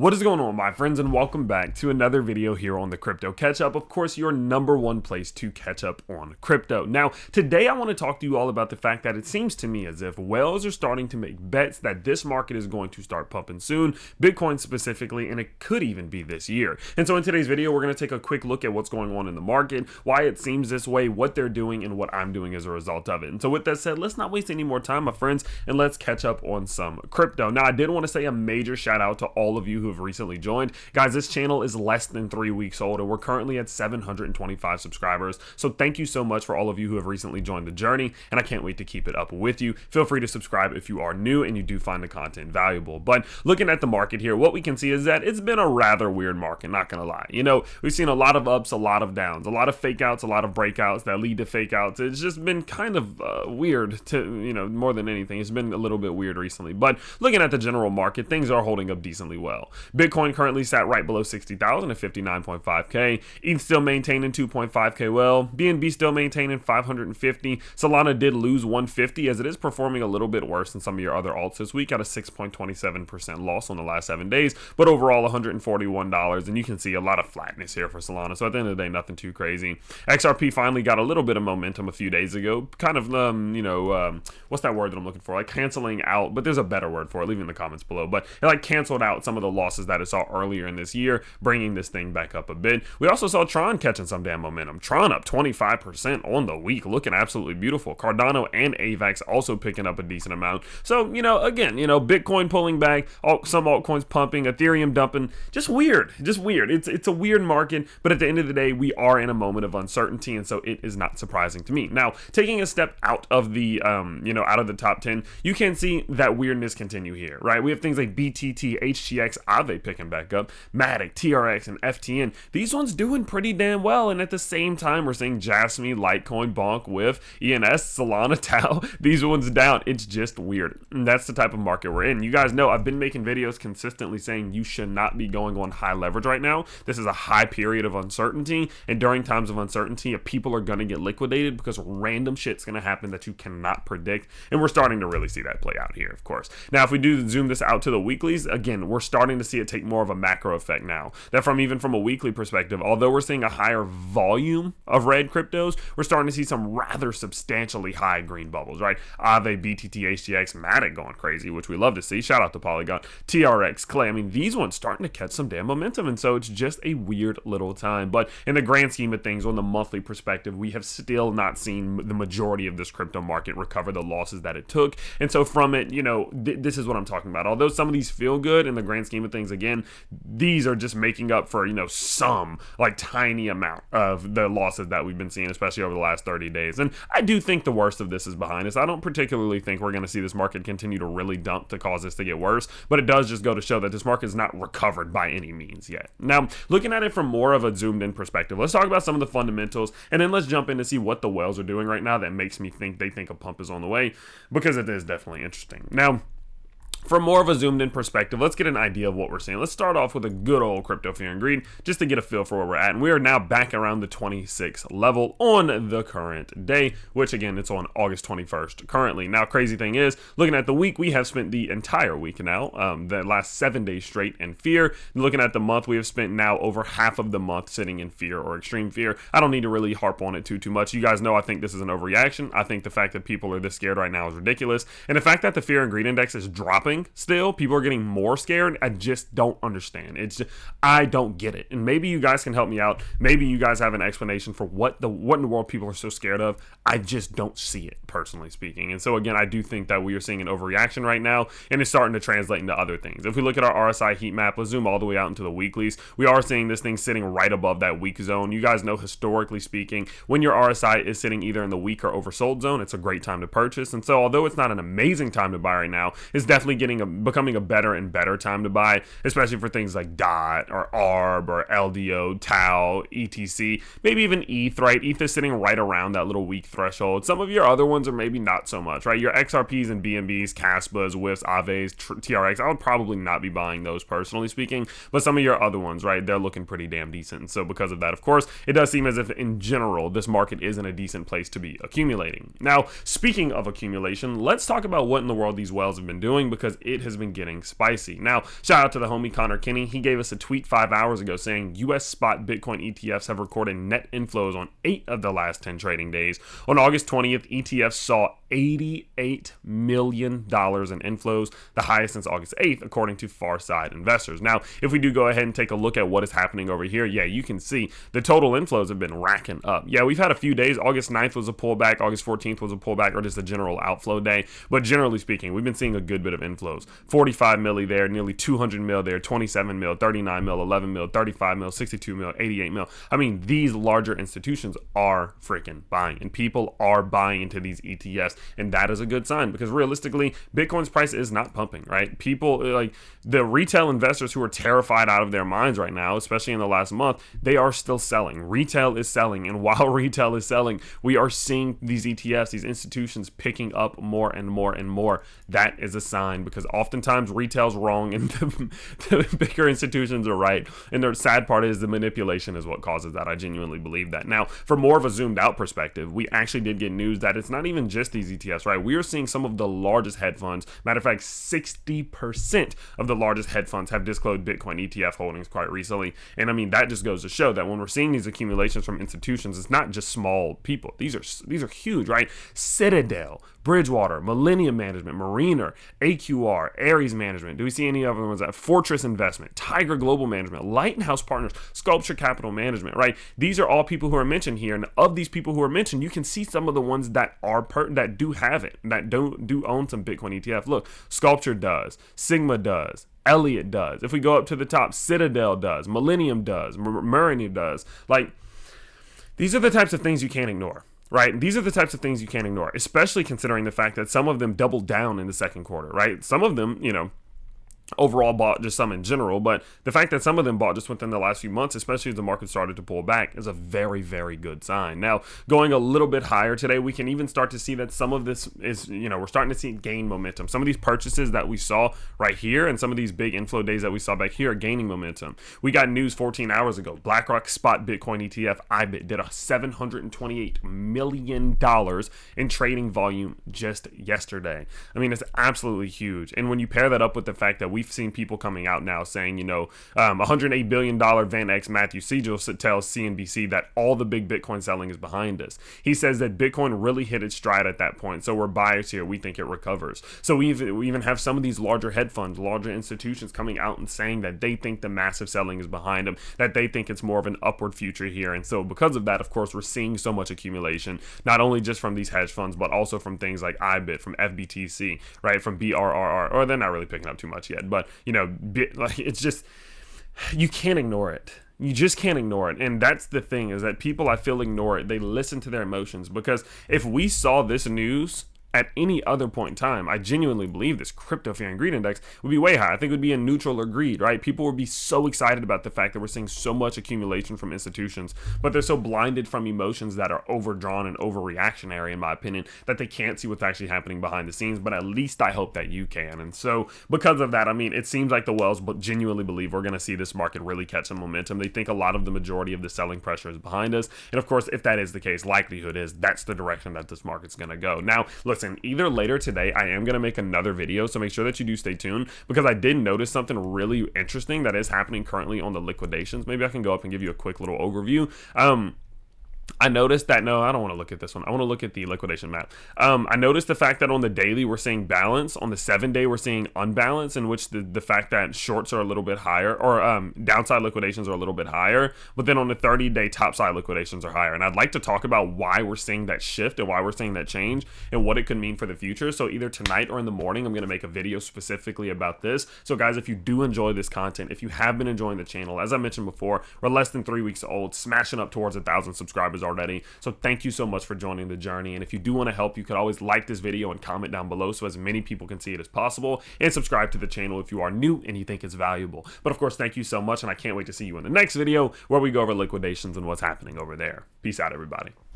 What is going on, my friends, and welcome back to another video here on the Crypto Catch Up. Of course, your number one place to catch up on crypto. Now, today I want to talk to you all about the fact that it seems to me as if whales are starting to make bets that this market is going to start pumping soon, Bitcoin specifically, and it could even be this year. And so in today's video, we're going to take a quick look at what's going on in the market, why it seems this way, what they're doing, and what I'm doing as a result of it. And so with that said, let's not waste any more time, my friends, and let's catch up on some crypto. Now, I did want to say a major shout out to all of you who have recently joined. Guys, this channel is less than 3 weeks old and we're currently at 725 subscribers. So thank you so much for all of you who have recently joined the journey, and I can't wait to keep it up with you. Feel free to subscribe if you are new and you do find the content valuable. But looking at the market here, what we can see is that it's been a rather weird market, not gonna lie. You know, we've seen a lot of ups, a lot of downs, a lot of fake outs, a lot of breakouts that lead to fake outs. It's just been kind of weird to, you know, more than anything. It's been a little bit weird recently. But looking at the general market, things are holding up decently well. Bitcoin currently sat right below 60,000 at 59.5k. ETH still maintaining 2.5k. Well, BNB still maintaining 550. Solana did lose 150 as it is performing a little bit worse than some of your other alts this week at a 6.27% loss on the last 7 days, but overall $141, and you can see a lot of flatness here for Solana. So at the end of the day, nothing too crazy. XRP finally got a little bit of momentum a few days ago, kind of what's that word that I'm looking for? Like canceling out, but there's a better word for it. Leave it in the comments below. But it like canceled out some of the losses that it saw earlier in this year, bringing this thing back up a bit. We also saw Tron catching some damn momentum. Tron up 25% on the week, looking absolutely beautiful. Cardano and AVAX also picking up a decent amount. So, you know, again, you know, Bitcoin pulling back, some altcoins pumping, Ethereum dumping, just weird. It's a weird market, but at the end of the day, we are in a moment of uncertainty, and so it is not surprising to me. Now, taking a step out of the, out of the top 10, you can see that weirdness continue here, right? We have things like BTT, HTX, Aave picking back up, Matic, TRX, and FTN. These ones doing pretty damn well, and at the same time, we're seeing JASMY, Litecoin, Bonk, WIF, ENS, Solana, Tau, these ones down. It's just weird. And that's the type of market we're in. You guys know I've been making videos consistently saying you should not be going on high leverage right now. This is a high period of uncertainty, and during times of uncertainty, people are going to get liquidated because random shit's going to happen that you cannot predict, and we're starting to really see that play out here, of course. Now, if we do zoom this out to the weeklies, again, we're starting to see it take more of a macro effect now. That even from a weekly perspective, although we're seeing a higher volume of red cryptos, we're starting to see some rather substantially high green bubbles, right? Aave, BTT, HTX, Matic going crazy, which we love to see. Shout out to Polygon, TRX, Clay. I mean, these ones starting to catch some damn momentum, and so it's just a weird little time. But in the grand scheme of things, on the monthly perspective, we have still not seen the majority of this crypto market recover the losses that it took. And so from it, you know, this is what I'm talking about. Although some of these feel good in the grand scheme of things, again, these are just making up for, you know, some like tiny amount of the losses that we've been seeing, especially over the last 30 days. And I do think the worst of this is behind us. I don't particularly think we're going to see this market continue to really dump to cause this to get worse, but it does just go to show that this market is not recovered by any means yet. Now, looking at it from more of a zoomed in perspective, let's talk about some of the fundamentals, and then let's jump in to see what the whales are doing right now that makes me think they think a pump is on the way, because it is definitely interesting. Now, from more of a zoomed in perspective, let's get an idea of what we're seeing. Let's start off with a good old crypto fear and greed just to get a feel for where we're at. And we are now back around the 26 level on the current day, which again, it's on August 21st currently. Now, crazy thing is, looking at the week, we have spent the entire week now, the last 7 days straight in fear. Looking at the month, we have spent now over half of the month sitting in fear or extreme fear. I don't need to really harp on it too much. You guys know I think this is an overreaction. I think the fact that people are this scared right now is ridiculous. And the fact that the fear and greed index is dropping still, people are getting more scared. I just don't understand. I don't get it. And maybe you guys can help me out. Maybe you guys have an explanation for what in the world people are so scared of. I just don't see it, personally speaking. And so again, I do think that we are seeing an overreaction right now, and it's starting to translate into other things. If we look at our RSI heat map, let's zoom all the way out into the weeklies. We are seeing this thing sitting right above that weak zone. You guys know, historically speaking, when your RSI is sitting either in the weak or oversold zone, it's a great time to purchase. And so although it's not an amazing time to buy right now, it's definitely becoming a better and better time to buy, especially for things like DOT or ARB or LDO, TAU, ETC, maybe even ETH, right? ETH is sitting right around that little weak threshold. Some of your other ones are maybe not so much, right? Your XRPs and BNBs, KASPAs, WIFs, Aaves, TRX, I would probably not be buying those, personally speaking, but some of your other ones, right, they're looking pretty damn decent. And so because of that, of course, it does seem as if in general, this market is in a decent place to be accumulating. Now, speaking of accumulation, let's talk about what in the world these whales have been doing, because because it has been getting spicy. Now, shout out to the homie Connor Kinney. He gave us a tweet 5 hours ago saying US spot Bitcoin ETFs have recorded net inflows on 8 of the last 10 trading days. On August 20th, ETFs saw $88 million in inflows, the highest since August 8th, according to Farside Investors. Now, if we do go ahead and take a look at what is happening over here, yeah, you can see the total inflows have been racking up. Yeah, we've had a few days. August 9th was a pullback, August 14th was a pullback, or just a general outflow day. But generally speaking, we've been seeing a good bit of inflows. 45 milli there, nearly 200 mil there, 27 mil, 39 mil, 11 mil, 35 mil, 62 mil, 88 mil. I mean, these larger institutions are freaking buying, and people are buying into these ETFs. And that is a good sign, because realistically, Bitcoin's price is not pumping, right? People, like the retail investors who are terrified out of their minds right now, especially in the last month, they are still selling. Retail is selling. And while retail is selling, we are seeing these ETFs, these institutions picking up more and more and more. That is a sign, because oftentimes retail's wrong and the bigger institutions are right. And the sad part is the manipulation is what causes that. I genuinely believe that. Now, for more of a zoomed out perspective, we actually did get news that it's not even just these ETFs, right? We are seeing some of the largest hedge funds. Matter of fact, 60% of the largest hedge funds have disclosed Bitcoin ETF holdings quite recently. And I mean, that just goes to show that when we're seeing these accumulations from institutions, it's not just small people. These are huge, right? Citadel, Bridgewater, Millennium Management, Mariner, AQR, Ares Management. Do we see any other ones? That Fortress Investment, Tiger Global Management, Lighthouse Partners, Sculpture Capital Management, right? These are all people who are mentioned here, and of these people who are mentioned, you can see some of the ones that are that do have it, that do own some Bitcoin ETF. Look, Sculpture does, Sigma does, Elliott does. If we go up to the top, Citadel does, Millennium does, Mariner does. Like, these are the types of things you can't ignore. Right? These are the types of things you can't ignore, especially considering the fact that some of them doubled down in the second quarter, right? Some of them, overall bought just some in general, but the fact that some of them bought just within the last few months, especially as the market started to pull back, is a very, very good sign. Now, going a little bit higher today, we can even start to see that some of this is, we're starting to see gain momentum. Some of these purchases that we saw right here and some of these big inflow days that we saw back here are gaining momentum. We got news 14 hours ago. BlackRock spot Bitcoin ETF IBIT did a $728 million in trading volume just yesterday. I mean, it's absolutely huge. And when you pair that up with the fact that we've seen people coming out now saying, $108 billion Van X Matthew Siegel tells CNBC that all the big Bitcoin selling is behind us. He says that Bitcoin really hit its stride at that point. So we're buyers here. We think it recovers. So we even have some of these larger hedge funds, larger institutions coming out and saying that they think the massive selling is behind them, that they think it's more of an upward future here. And so because of that, of course, we're seeing so much accumulation, not only just from these hedge funds, but also from things like IBIT, from FBTC, right? From BRRR, or they're not really picking up too much yet. But, it's just, you can't ignore it. You just can't ignore it. And that's the thing, is that people, I feel, ignore it. They listen to their emotions, because if we saw this news at any other point in time, I genuinely believe this crypto fear and greed index would be way high. I think it would be in neutral or greed, right? People would be so excited about the fact that we're seeing so much accumulation from institutions, but they're so blinded from emotions that are overdrawn and overreactionary, in my opinion, that they can't see what's actually happening behind the scenes. But at least I hope that you can. And so because of that, I mean, it seems like the Wells genuinely believe we're going to see this market really catch some momentum. They think a lot of the majority of the selling pressure is behind us. And of course, if that is the case, likelihood is that's the direction that this market's going to go. Now, listen, either later today, I am going to make another video, so make sure that you do stay tuned, because I did notice something really interesting that is happening currently on the liquidations. Maybe I can go up and give you a quick little overview. I noticed that, no, I don't want to look at this one. I want to look at the liquidation map. I noticed the fact that on the daily, we're seeing balance. On the 7-day, we're seeing unbalance, in which the fact that shorts are a little bit higher, or downside liquidations are a little bit higher. But then on the 30-day, topside liquidations are higher. And I'd like to talk about why we're seeing that shift and why we're seeing that change and what it could mean for the future. So either tonight or in the morning, I'm going to make a video specifically about this. So guys, if you do enjoy this content, if you have been enjoying the channel, as I mentioned before, we're less than 3 weeks old, smashing up towards 1,000 subscribers already. So thank you so much for joining the journey. And if you do want to help, you could always like this video and comment down below so as many people can see it as possible, and subscribe to the channel if you are new and you think it's valuable. But of course, thank you so much, and I can't wait to see you in the next video where we go over liquidations and what's happening over there. Peace out, everybody.